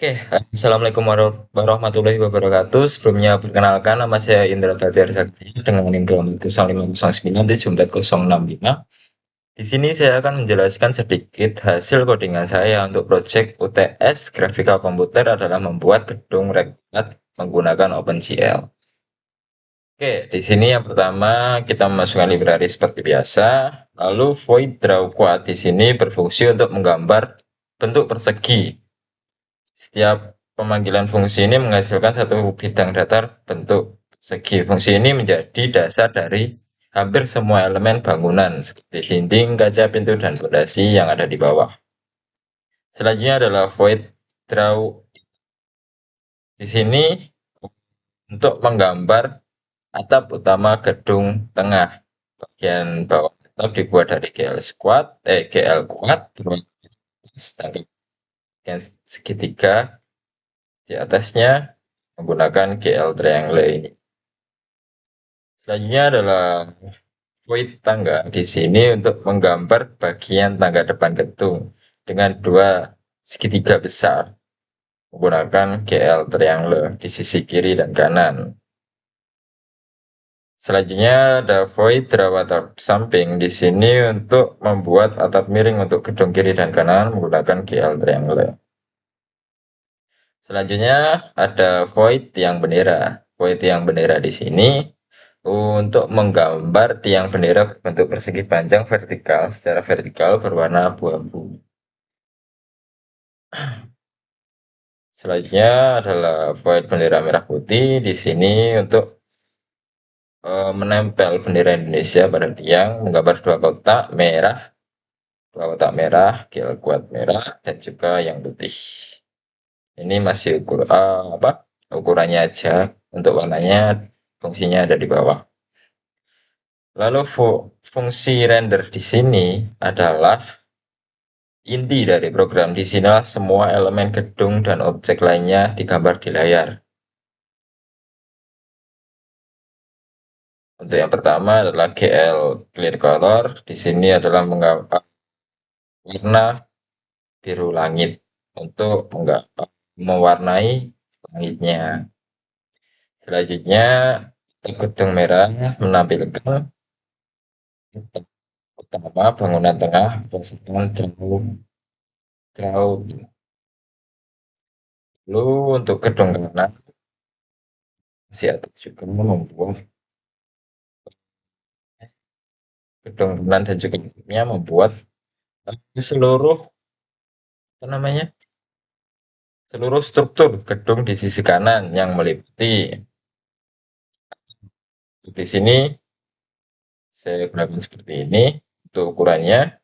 Oke, Assalamualaikum warahmatullahi wabarakatuh. Sebelumnya perkenalkan nama saya Indra Badiar Sakti dengan NIM 0509740665. Di sini saya akan menjelaskan sedikit hasil codingan saya untuk proyek UTS Grafika Komputer adalah membuat gedung rektorat menggunakan OpenGL. Oke, di sini yang pertama kita memasukkan library seperti biasa. Lalu void draw quad di sini berfungsi untuk menggambar bentuk persegi. Setiap pemanggilan fungsi ini menghasilkan satu bidang datar bentuk segi. Fungsi ini menjadi dasar dari hampir semua elemen bangunan seperti dinding, kaca, pintu, dan fondasi yang ada di bawah. Selanjutnya adalah void draw. Di sini untuk menggambar atap utama gedung tengah. Bagian bawah atap dibuat dari GL kuat sedangkan bagian segitiga di atasnya menggunakan GL triangle ini. Selanjutnya adalah void tangga. Di sini untuk menggambar bagian tangga depan gedung dengan dua segitiga besar menggunakan GL triangle di sisi kiri dan kanan. Selanjutnya ada void draw atap samping. Di sini untuk membuat atap miring untuk gedung kiri dan kanan menggunakan GL triangle. Selanjutnya ada void tiang bendera. Void tiang bendera di sini untuk menggambar tiang bendera berbentuk persegi panjang vertikal secara vertikal berwarna abu-abu. Selanjutnya adalah void bendera merah putih di sini untuk menempel bendera Indonesia pada tiang, menggambar dua kotak merah, GL kuat merah, dan juga yang putih. Ini masih ukurannya aja, untuk warnanya fungsinya ada di bawah. Lalu fungsi render di sini adalah inti dari program. Di sinilah semua elemen gedung dan objek lainnya digambar di layar. Untuk yang pertama adalah GL Clear Color. Di sini adalah menggambar warna biru langit untuk mewarnai langitnya. Selanjutnya, gedung merah menampilkan utama bangunan tengah berdasarkan draw. Lalu untuk gedung kanan, si atas juga membuat gedung kanan dan juga kirinya membuat seluruh apa namanya seluruh struktur gedung di sisi kanan yang meliputi di sini saya gunakan seperti ini untuk ukurannya.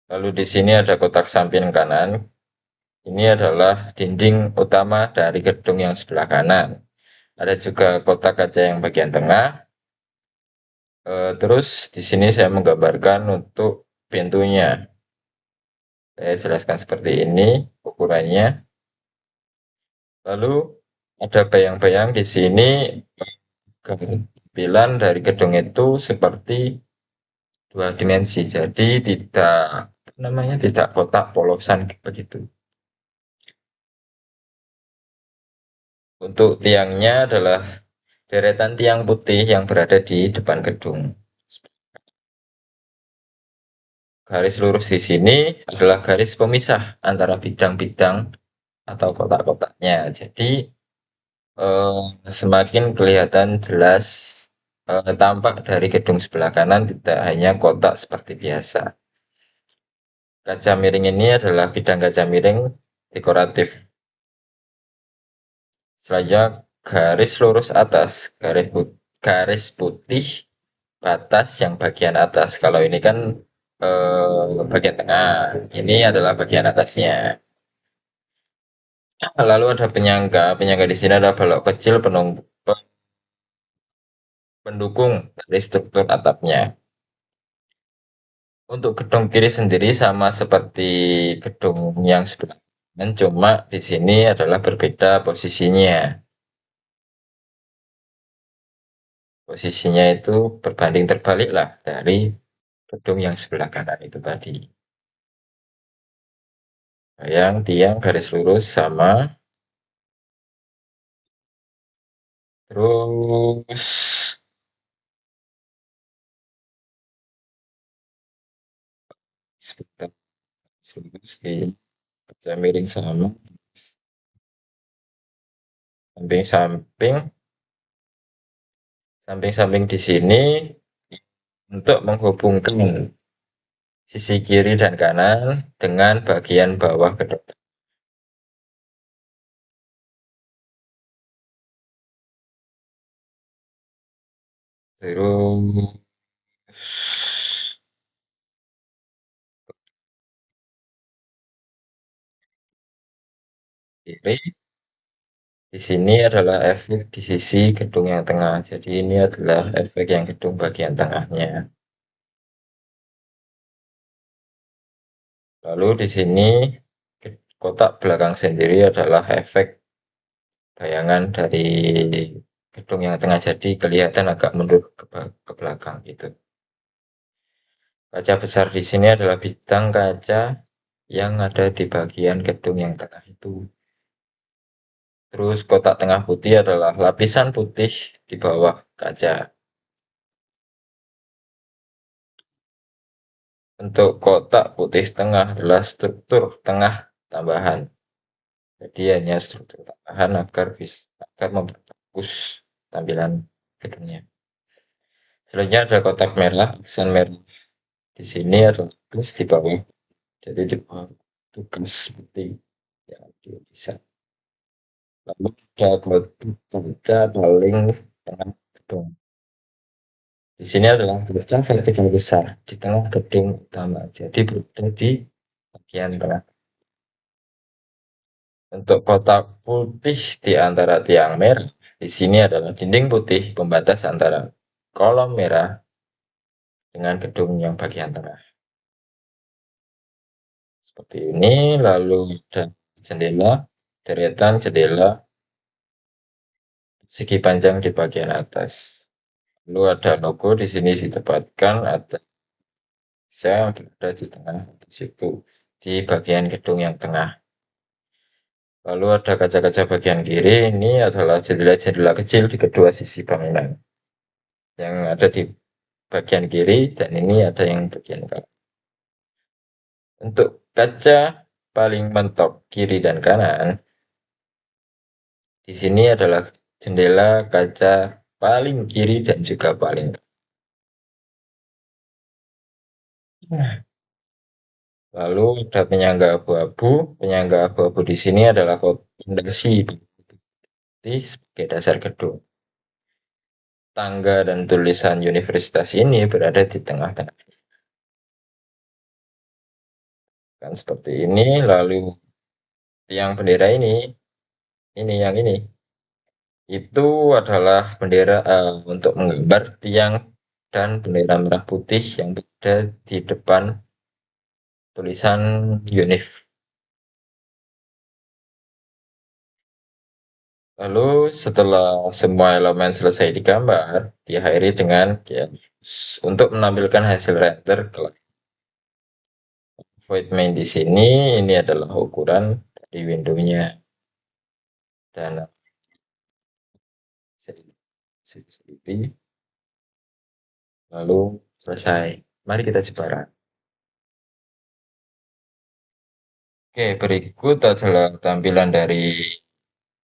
Lalu di sini ada kotak samping kanan. Ini adalah dinding utama dari gedung yang sebelah kanan. Ada juga kotak kaca yang bagian tengah. Terus di sini saya menggambarkan untuk pintunya. Saya jelaskan seperti ini ukurannya. Lalu ada bayang-bayang di sini tampilan dari gedung itu seperti dua dimensi. Jadi tidak kotak polosan begitu. Untuk tiangnya adalah deretan tiang putih yang berada di depan gedung. Garis lurus di sini adalah garis pemisah antara bidang-bidang atau kotak-kotaknya. Jadi semakin kelihatan jelas tampak dari gedung sebelah kanan tidak hanya kotak seperti biasa. Kaca miring ini adalah bidang kaca miring dekoratif. Selanjutnya garis lurus atas, garis putih batas yang bagian atas. Kalau ini kan bagian tengah, ini adalah bagian atasnya. Lalu ada penyangga. Penyangga di sini ada balok kecil pendukung dari struktur atapnya. Untuk gedung kiri sendiri sama seperti gedung yang sebelah kanan, cuma di sini adalah berbeda posisinya. Posisinya itu berbanding terbalik lah dari gedung yang sebelah kanan itu tadi. Bayang, tiang, garis lurus sama. Terus sebentar, lurus di kaca miring sama. Samping-samping, samping-samping di sini untuk menghubungkan sisi kiri dan kanan dengan bagian bawah kedok. Terus kiri, di sini adalah efek di sisi gedung yang tengah. Jadi ini adalah efek yang gedung bagian tengahnya. Lalu di sini kotak belakang sendiri adalah efek bayangan dari gedung yang tengah, jadi kelihatan agak mundur ke belakang gitu. Kaca besar di sini adalah bintang kaca yang ada di bagian gedung yang tengah itu. Terus kotak tengah putih adalah lapisan putih di bawah kaca. Untuk kotak putih tengah adalah struktur tengah tambahan. Jadi hanya struktur tambahan agar memperbagus tampilan gedungnya. Selanjutnya ada kotak merah, aksen merah di sini adalah tugas di bawah. Jadi di bawah tugas seperti yang bisa. Lalu ada kotak kaca paling tengah gedung. Di sini adalah kaca vertikal besar di tengah gedung utama. Jadi berada di bagian tengah. Untuk kotak putih di antara tiang merah, di sini adalah dinding putih pembatas antara kolom merah dengan gedung yang bagian tengah. Seperti ini, lalu ada jendela, deretan jendela segi panjang di bagian atas. Lalu ada logo di sini ditempatkan ada yang berada di tengah di situ di bagian gedung yang tengah. Lalu ada kaca-kaca bagian kiri, ini adalah jendela-jendela kecil di kedua sisi bangunan yang ada di bagian kiri dan ini ada yang bagian kanan. Untuk kaca paling mentok kiri dan kanan, di sini adalah jendela kaca paling kiri dan juga paling kanan. Lalu ada penyangga abu-abu. Penyangga abu-abu di sini adalah fondasi putih sebagai dasar gedung. Tangga dan tulisan universitas ini berada di tengah-tengah. Kan seperti ini. Lalu tiang bendera ini yang ini, itu adalah bendera untuk menggambar tiang dan bendera merah putih yang berada di depan tulisan UNIF. Lalu setelah semua elemen selesai digambar, diakhiri dengan untuk menampilkan hasil render kelak. Void main di sini ini adalah ukuran dari windownya dan sedikit lalu selesai. Mari kita coba. Oke, berikut adalah tampilan dari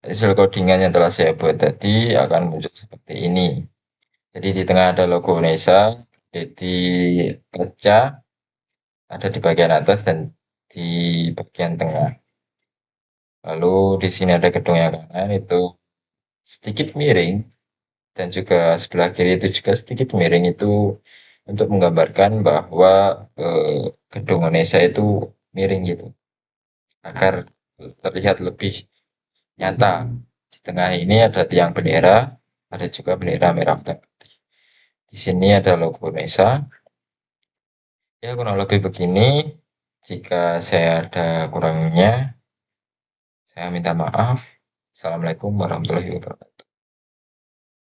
hasil codingan yang telah saya buat tadi akan muncul seperti ini. Jadi di tengah ada logo Nesa, di kaca ada di bagian atas dan di bagian tengah. Lalu di sini ada gedung yang kanan itu sedikit miring dan juga sebelah kiri itu juga sedikit miring itu untuk menggambarkan bahwa gedung Indonesia itu miring gitu agar terlihat lebih nyata. Di tengah ini ada tiang bendera, ada juga bendera merah putih. Di sini ada logo Indonesia. Ya kurang lebih begini. Jika saya ada kurangnya, saya minta maaf. Assalamualaikum warahmatullahi wabarakatuh.